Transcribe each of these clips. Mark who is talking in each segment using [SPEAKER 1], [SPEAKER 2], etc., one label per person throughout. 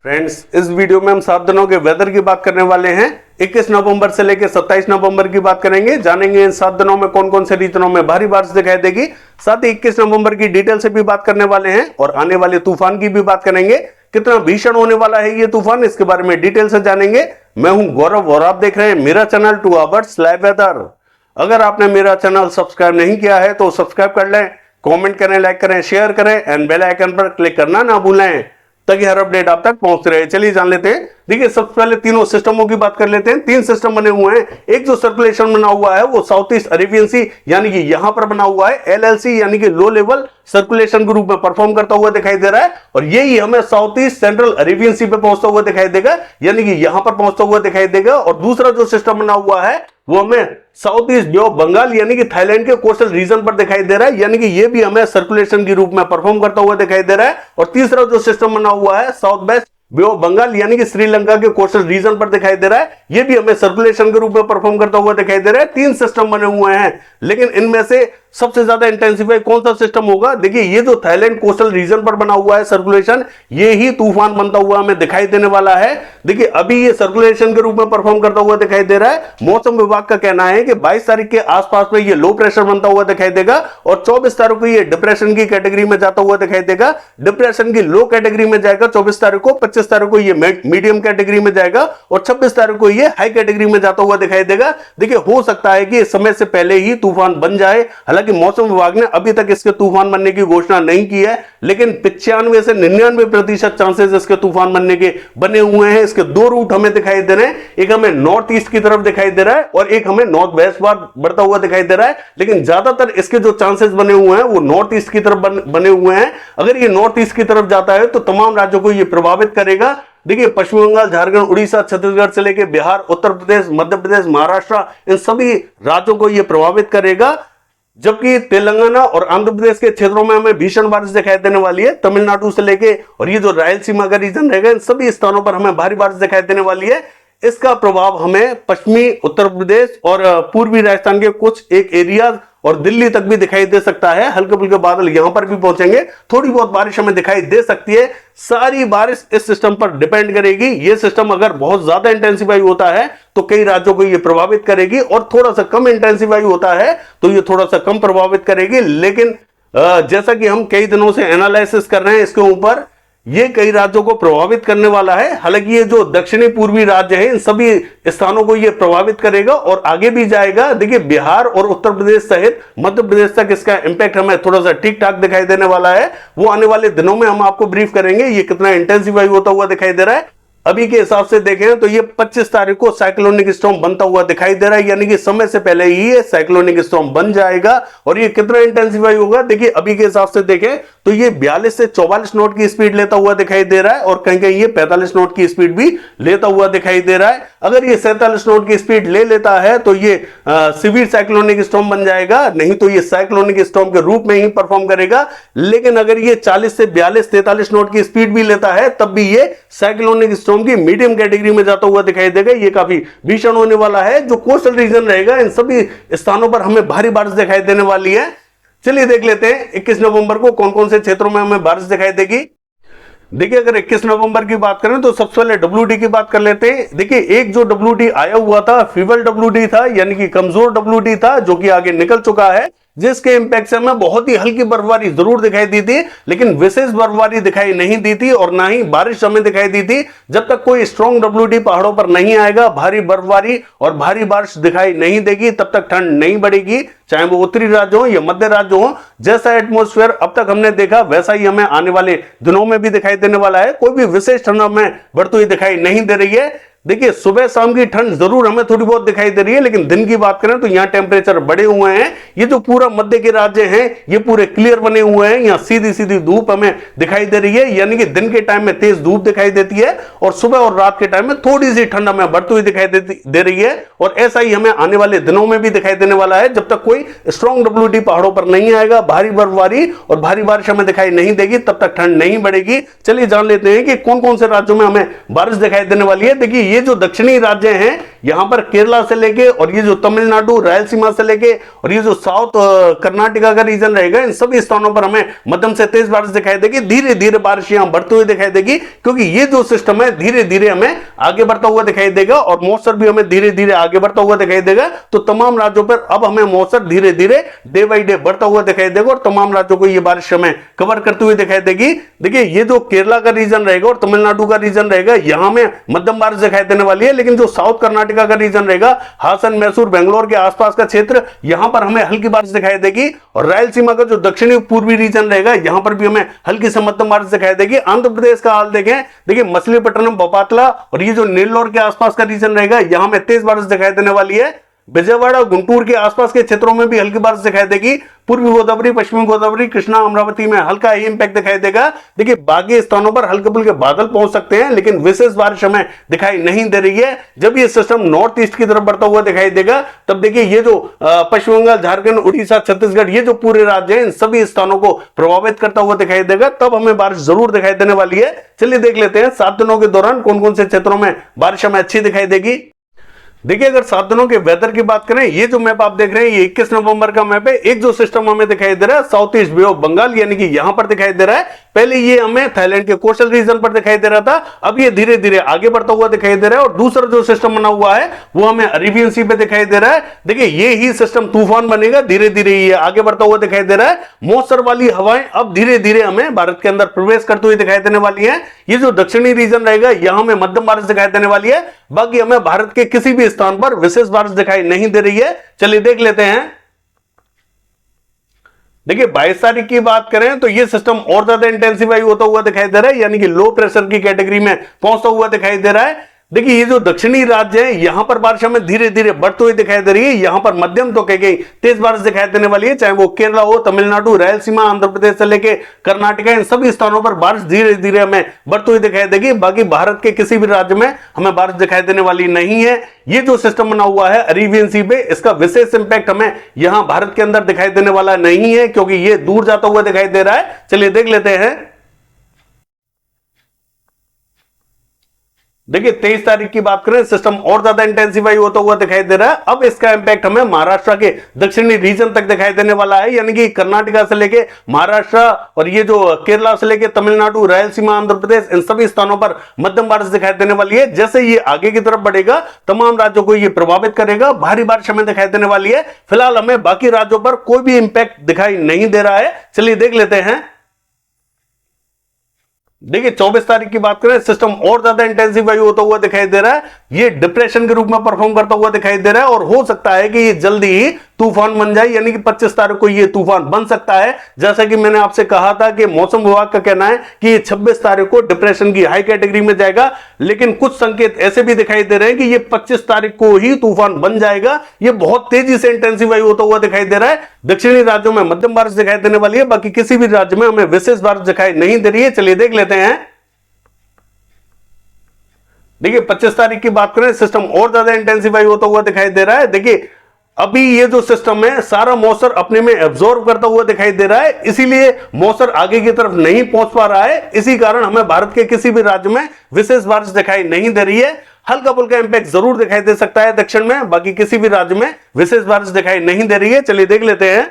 [SPEAKER 1] Friends, इस video में हम 7 दिनों के वेदर की बात करने वाले हैं। 21 नवंबर से लेकर 27 नवंबर की बात करेंगे। जानेंगे इन 7 दिनों में कौन कौन से रीजनों में भारी बारिश दिखाई देगी। साथ ही 21 नवंबर की डिटेल से भी बात करने वाले हैं और आने वाले तूफान की भी बात करेंगे। कितना भीषण होने वाला है ये तूफान, इसके बारे में डिटेल से जानेंगे। मैं हूं गौरव और आप देख रहे हैं मेरा चैनल 2 आवर्स लाइव वेदर। अगर आपने मेरा चैनल सब्सक्राइब नहीं किया है तो सब्सक्राइब कर लें, कमेंट करें, लाइक करें, शेयर करें एंड बेल आइकन पर क्लिक करना ना भूलें ताकि हर अपडेट आप तक पहुंचते रहे। चलिए जान लेते हैं। देखिए, सबसे पहले तीनों सिस्टमों की बात कर लेते हैं। 3 सिस्टम बने हुए हैं। एक जो सर्कुलेशन बना हुआ है वो साउथ ईस्ट अरेबियन सी यानी कि यहां पर बना हुआ है LLC यानी कि लो लेवल सर्कुलेशन के रूप में परफॉर्म करता हुआ दिखाई दे रहा है और यही हमें साउथ ईस्ट सेंट्रल अरेबियन सी पे पहुंचता हुआ दिखाई देगा यानी कि यहां पर पहुंचता हुआ दिखाई देगा। और दूसरा जो सिस्टम बना हुआ है वो हमें south east Bay of Bengal यानी कि थाईलैंड के कोस्टल रीजन पर दिखाई दे रहा है यानी कि ये भी हमें सर्कुलेशन के रूप में परफॉर्म करता हुआ दिखाई दे रहा है। और तीसरा जो सिस्टम बना हुआ है south west Bay of Bengal यानी कि श्रीलंका के कोस्टल रीजन पर दिखाई दे रहा है, ये भी हमें सर्कुलेशन के रूप में परफॉर्म करता हुआ दिखाई दे रहा है। 3 सिस्टम बने हुए हैं, लेकिन इनमें से सबसे ज्यादा इंटेंसिफाई कौन सा सिस्टम होगा? देखिए, ये जो थाईलैंड कोस्टल रीजन पर बना हुआ है सर्कुलेशन, ये ही तूफान बनता हुआ हमें दिखाई देने वाला है। देखिए, अभी ये सर्कुलेशन के रूप में परफॉर्म करता हुआ दिखाई दे रहा है। मौसम विभाग का कहना है कि 22 तारीख के आसपास में ये लो प्रेशर बनता हुआ दिखाई देगा और 24 तारीख को ये डिप्रेशन की कैटेगरी में जाता हुआ दिखाई देगा। डिप्रेशन की लो कैटेगरी में जाएगा 24 तारीख को, 25 तारीख को ये मीडियम कैटेगरी में जाएगा और 26 तारीख को ये हाई कैटेगरी में जाता हुआ दिखाई देगा। देखिए, हो सकता है कि इस समय से पहले ही तूफान बन जाए। हालांकि मौसम विभाग ने अभी तक इसके तूफान बनने की घोषणा नहीं की है, लेकिन 95 से 99% चांसेस इसके तूफान बनने के बने हुए हैं। इसके 2 रूट हमें दिखाई दे रहे हैं, एक हमें नॉर्थ ईस्ट की तरफ दिखाई दे रहा है और एक हमें नॉर्थ वेस्ट बढ़ता हुआ दिखाई दे रहा है। लेकिन ज्यादातर इसके जो चांसेस बने हुए हैं वो नॉर्थ ईस्ट की तरफ बने हुए हैं। अगर ये नॉर्थ ईस्ट की तरफ जाता है तो तमाम राज्यों को ये प्रभावित करेगा। देखिए, पश्चिम बंगाल, झारखंड, उड़ीसा, छत्तीसगढ़ से लेकर बिहार, उत्तर प्रदेश, मध्य प्रदेश, महाराष्ट्र, इन सभी राज्यों को यह प्रभावित करेगा। जबकि तेलंगाना और आंध्र प्रदेश के क्षेत्रों में हमें भीषण बारिश दिखाई देने वाली है। तमिलनाडु से लेके और ये जो रायलसीमा का रीजन रहेगा, इन सभी स्थानों पर हमें भारी बारिश दिखाई देने वाली है। इसका प्रभाव हमें पश्चिमी उत्तर प्रदेश और पूर्वी राजस्थान के कुछ एक एरिया और दिल्ली तक भी दिखाई दे सकता है। हल्के फुल्के बादल यहां पर भी पहुंचेंगे, थोड़ी बहुत बारिश हमें दिखाई दे सकती है। सारी बारिश इस सिस्टम पर डिपेंड करेगी। यह सिस्टम अगर बहुत ज्यादा इंटेंसिफाई होता है तो कई राज्यों को यह प्रभावित करेगी और थोड़ा सा कम इंटेंसिफाई होता है तो यह थोड़ा सा कम प्रभावित करेगी। लेकिन जैसा कि हम कई दिनों से एनालिसिस कर रहे हैं इसके ऊपर, ये कई राज्यों को प्रभावित करने वाला है। हालांकि ये जो दक्षिणी पूर्वी राज्य है, इन सभी स्थानों को ये प्रभावित करेगा और आगे भी जाएगा। देखिए, बिहार और उत्तर प्रदेश सहित मध्य प्रदेश तक इसका इंपैक्ट हमें थोड़ा सा ठीक ठाक दिखाई देने वाला है। वो आने वाले दिनों में हम आपको ब्रीफ करेंगे ये कितना इंटेंसिफाई होता हुआ दिखाई दे रहा है। अभी के हिसाब से देखें तो ये 25 तारीख को साइक्लोनिक स्टॉर्म बनता हुआ दिखाई दे रहा है यानी कि समय से पहले ही ये साइक्लोनिक स्टॉर्म बन जाएगा। और ये कितना इंटेंसिफाई होगा? देखिए, अभी के हिसाब से देखें तो ये 42 से 44 नॉट की स्पीड लेता हुआ दिखाई दे रहा है और कहीं कहीं ये 45 नॉट की स्पीड भी लेता हुआ दिखाई दे रहा है। अगर ये 47 नॉट की स्पीड ले लेता है तो ये सिवियर साइक्लोनिक स्टॉर्म बन जाएगा, नहीं तो ये साइक्लोनिक स्टॉर्म के रूप में ही परफॉर्म करेगा। लेकिन अगर ये 40 से 42-43 नॉट की स्पीड भी लेता है तब भी ये साइक्लोनिक स्टॉर्म की मीडियम कैटेगरी में जाता हुआ दिखाई देगा। ये काफी भीषण होने वाला है। जो कोस्टल रीजन रहेगा, इन सभी स्थानों पर हमें भारी बारिश दिखाई देने वाली है। चलिए देख लेते हैं 21 नवंबर को कौन कौन से क्षेत्रों में हमें बारिश दिखाई देगी। देखिए, अगर 21 नवंबर की बात करें तो सबसे पहले WD की बात कर लेते हैं। देखिए, एक जो WD आया हुआ था फीबल WD था यानी कि कमजोर WD था जो कि आगे निकल चुका है, जिसके इंपैक्ट से हमें बहुत ही हल्की बर्फबारी जरूर दिखाई दी थी, लेकिन विशेष बर्फबारी दिखाई नहीं दी थी और ना ही बारिश हमें दिखाई दी थी। जब तक कोई स्ट्रॉन्ग WD पहाड़ों पर नहीं आएगा, भारी बर्फबारी और भारी बारिश दिखाई नहीं देगी, तब तक ठंड नहीं बढ़ेगी, चाहे वो उत्तरी राज्य हो या मध्य राज्य हो। जैसा एटमॉस्फेयर अब तक हमने देखा वैसा ही हमें आने वाले दिनों में भी दिखाई देने वाला है। कोई भी विशेष ठंड हमें बढ़ती हुई दिखाई नहीं दे रही है। देखिए, सुबह शाम की ठंड जरूर हमें थोड़ी बहुत दिखाई दे रही है, लेकिन दिन की बात करें तो यहां टेम्परेचर बढ़े हुए हैं। ये जो पूरा मध्य के राज्य हैं ये पूरे क्लियर बने हुए हैं। यहां सीधी सीधी धूप हमें दिखाई दे रही है यानी कि दिन के टाइम में तेज धूप दिखाई देती है और सुबह और रात के टाइम में थोड़ी सी ठंड हमें बढ़ती हुई दिखाई दे रही है। और ऐसा ही हमें आने वाले दिनों में भी दिखाई देने वाला है। जब तक कोई स्ट्रॉन्ग WD पहाड़ों पर नहीं आएगा, भारी बर्फबारी और भारी बारिश हमें दिखाई नहीं देगी, तब तक ठंड नहीं बढ़ेगी। चलिए जान लेते हैं कि कौन कौन से राज्यों में हमें बारिश दिखाई देने वाली है। देखिए, ये जो दक्षिणी राज्य हैं यहाँ पर केरला से लेके और ये जो तमिलनाडु रायलसीमा से लेके और ये जो साउथ कर्नाटका का रीजन रहेगा, इन सभी स्थानों पर हमें मध्यम से तेज बारिश दिखाई देगी। धीरे धीरे बारिश यहाँ बढ़ते हुए दिखाई देगी, क्योंकि ये जो सिस्टम है धीरे धीरे हमें आगे बढ़ता हुआ दिखाई देगा और मॉइस्चर भी हमें धीरे धीरे आगे बढ़ता हुआ दिखाई देगा। तो तमाम राज्यों पर अब हमें मॉइस्चर धीरे धीरे डे बाई डे बढ़ता हुआ दिखाई देगा और तमाम राज्यों को ये बारिश हमें कवर करते हुए दिखाई देगी। देखिए ये जो केरला का रीजन रहेगा और तमिलनाडु का रीजन रहेगा, यहां में मध्यम बारिश दिखाई देने वाली है, लेकिन जो साउथ कर्नाटका का रीजन रहेगा, हासन, मैसूर, बेंगलोर के आसपास का क्षेत्र, यहां पर हमें हल्की बारिश दिखाई देगी। और रायलसीमा का जो दक्षिणी पूर्वी रीजन रहेगा, यहां पर भी हमें हल्की से मध्यम बारिश दिखाई देगी। आंध्र प्रदेश का हाल देखें, देखिए मछलीपट्टनम, बोपातला और ये जो नेल्लोर के आसपास का रीजन रहेगा, यहां में तेज बारिश दिखाई देने वाली है। विजयवाड़ा, गुंटूर के आसपास के क्षेत्रों में भी हल्की बारिश दिखाई देगी। पूर्वी गोदावरी, पश्चिमी गोदावरी, कृष्णा, अमरावती में हल्का ही इंपैक्ट दिखाई देगा। देखिए बाकी स्थानों पर हल्के फुल्के बादल पहुंच सकते हैं, लेकिन विशेष बारिश हमें दिखाई नहीं दे रही है। जब ये सिस्टम नॉर्थ ईस्ट की तरफ बढ़ता हुआ दिखाई देगा, तब देखिए ये जो पश्चिम बंगाल, झारखंड, उड़ीसा, छत्तीसगढ़, ये जो पूरे राज्य हैं, इन सभी स्थानों को प्रभावित करता हुआ दिखाई देगा। तब हमें बारिश जरूर दिखाई देने वाली है। चलिए देख लेते हैं 7 दिनों के दौरान कौन कौन से क्षेत्रों में बारिश हमें अच्छी दिखाई देगी। देखिए अगर 7 दिनों के वेदर की बात करें, ये जो मैप आप देख रहे हैं, ये 21 नवंबर का मैप है। एक जो सिस्टम हमें दिखाई दे रहा है south east Bay of Bengal, यानी कि यहां पर दिखाई दे रहा है। पहले ये हमें थाईलैंड के कोस्टल रीजन पर दिखाई दे रहा था, अब ये धीरे धीरे आगे बढ़ता हुआ दिखाई दे रहा है। और दूसरा जो सिस्टम बना हुआ है वो हमें अरेबियन सी पे दिखाई दे रहा है। देखिए ये ही सिस्टम तूफान बनेगा, धीरे धीरे ये आगे बढ़ता हुआ दिखाई दे रहा है। मौसर वाली हवाएं अब धीरे धीरे हमें भारत के अंदर प्रवेश करते हुए दिखाई देने वाली है। ये जो दक्षिणी रीजन रहेगा, यहां में मध्यम बारिश दिखाई देने वाली है। बाकी हमें भारत के किसी भी स्थान पर विशेष बारिश दिखाई नहीं दे रही है। चलिए देख लेते हैं। देखिए 22 तारीख की बात करें तो ये सिस्टम और ज्यादा इंटेंसिफाई होता हुआ दिखाई दे रहा है, यानी कि लो प्रेशर की कैटेगरी में पहुंचता हुआ दिखाई दे रहा है। देखिए ये जो दक्षिणी राज्य है, यहां पर बारिश हमें धीरे धीरे बढ़ती हुई दिखाई दे रही है। यहां पर मध्यम तो कहीं कहीं तेज बारिश दिखाई देने वाली है, चाहे वो केरला हो, तमिलनाडु, रायलसीमा, आंध्र प्रदेश से लेके कर्नाटका, इन सभी स्थानों पर बारिश धीरे धीरे हमें बढ़ती हुई दिखाई देगी। बाकी भारत के किसी भी राज्य में हमें बारिश दिखाई देने वाली नहीं है। ये जो सिस्टम बना हुआ है अरेबियन सी पे, इसका विशेष इंपैक्ट हमें यहां भारत के अंदर दिखाई देने वाला नहीं है, क्योंकि ये दूर जाता हुआ दिखाई दे रहा है। चलिए देख लेते हैं। देखिए 23 तारीख की बात करें, सिस्टम और ज्यादा इंटेंसिफाई होता हुआ दिखाई दे रहा है। अब इसका इंपैक्ट हमें महाराष्ट्र के दक्षिणी रीजन तक दिखाई देने वाला है, यानी कि कर्नाटका से लेके महाराष्ट्र और ये जो केरला से लेके तमिलनाडु, रायलसीमा, आंध्र प्रदेश, इन सभी स्थानों पर मध्यम बारिश दिखाई देने वाली है। जैसे ये आगे की तरफ बढ़ेगा, तमाम राज्यों को ये प्रभावित करेगा, भारी बारिश हमें दिखाई देने वाली है। फिलहाल हमें बाकी राज्यों पर कोई भी इंपैक्ट दिखाई नहीं दे रहा है। चलिए देख लेते हैं। देखिए 24 तारीख की बात करें, सिस्टम और ज्यादा इंटेंसिफाई होता हुआ दिखाई दे रहा है। ये डिप्रेशन के रूप में परफॉर्म करता हुआ दिखाई दे रहा है और हो सकता है कि ये जल्दी ही तूफान बन जाए, यानी कि 25 तारीख को ये तूफान बन सकता है। जैसा कि मैंने आपसे कहा था कि मौसम विभाग का कहना है कि ये 26 तारीख को डिप्रेशन की हाई कैटेगरी में जाएगा, लेकिन कुछ संकेत ऐसे भी दिखाई दे रहे हैं कि ये 25 तारीख को ही तूफान बन जाएगा। ये बहुत तेजी से इंटेंसिफाई होता हुआ दिखाई दे रहा है। दक्षिणी राज्यों में मध्यम बारिश दिखाई देने वाली है, बाकी किसी भी राज्य में हमें विशेष बारिश दिखाई नहीं दे रही है। चलिए देख लेते हैं। देखिए 25 तारीख की बात करें, सिस्टम और ज्यादा इंटेंसिफाई होता हुआ दिखाई दे रहा है। देखिए अभी ये जो सिस्टम है सारा मॉइस्चर अपने में एब्जॉर्ब करता हुआ दिखाई दे रहा है, इसीलिए मॉइस्चर आगे की तरफ नहीं पहुंच पा रहा है। इसी कारण हमें भारत के किसी भी राज्य में विशेष बारिश दिखाई नहीं दे रही है। हल्का फुल्का इंपैक्ट जरूर दिखाई दे सकता है दक्षिण में, बाकी किसी भी राज्य में विशेष बारिश दिखाई नहीं दे रही है। चलिए देख लेते हैं।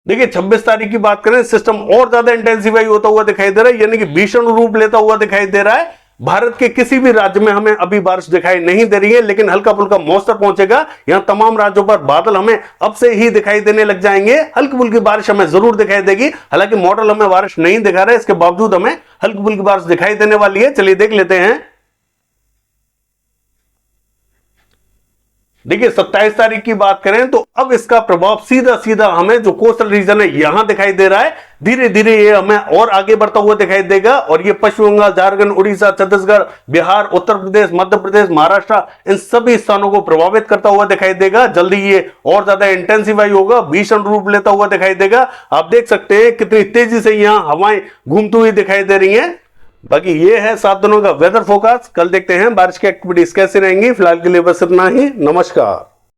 [SPEAKER 1] देखिए 26 तारीख की बात करें, सिस्टम और ज्यादा इंटेंसिफाई होता हुआ दिखाई दे रहा है, यानी कि भीषण रूप लेता हुआ दिखाई दे रहा है। भारत के किसी भी राज्य में हमें अभी बारिश दिखाई नहीं दे रही है, लेकिन हल्का फुल्का मॉइस्चर पहुंचेगा। यहां तमाम राज्यों पर बादल हमें अब से ही दिखाई देने लग जाएंगे। हल्की फुल्की बारिश हमें जरूर दिखाई देगी, हालांकि मॉडल हमें बारिश नहीं दिखा रहा है, इसके बावजूद हमें हल्की फुल्की बारिश दिखाई देने वाली है। चलिए देख लेते हैं। देखिए 27 तारीख की बात करें तो अब इसका प्रभाव सीधा सीधा हमें जो कोस्टल रीजन है यहां दिखाई दे रहा है। धीरे धीरे ये हमें और आगे बढ़ता हुआ दिखाई देगा और ये पश्चिम बंगाल, झारखंड, उड़ीसा, छत्तीसगढ़, बिहार, उत्तर प्रदेश, मध्य प्रदेश, महाराष्ट्र, इन सभी स्थानों को प्रभावित करता हुआ दिखाई देगा। जल्दी ये और ज्यादा इंटेंसिफाई होगा, भीषण रूप लेता हुआ दिखाई देगा। आप देख सकते हैं कितनी तेजी से यहां हवाएं घूमती हुई दिखाई दे रही हैं। बाकी ये है 7 दिनों का वेदर फोरकास्ट। कल देखते हैं बारिश की एक्टिविटीज कैसे रहेंगी। फिलहाल के लिए बस इतना ही। नमस्कार।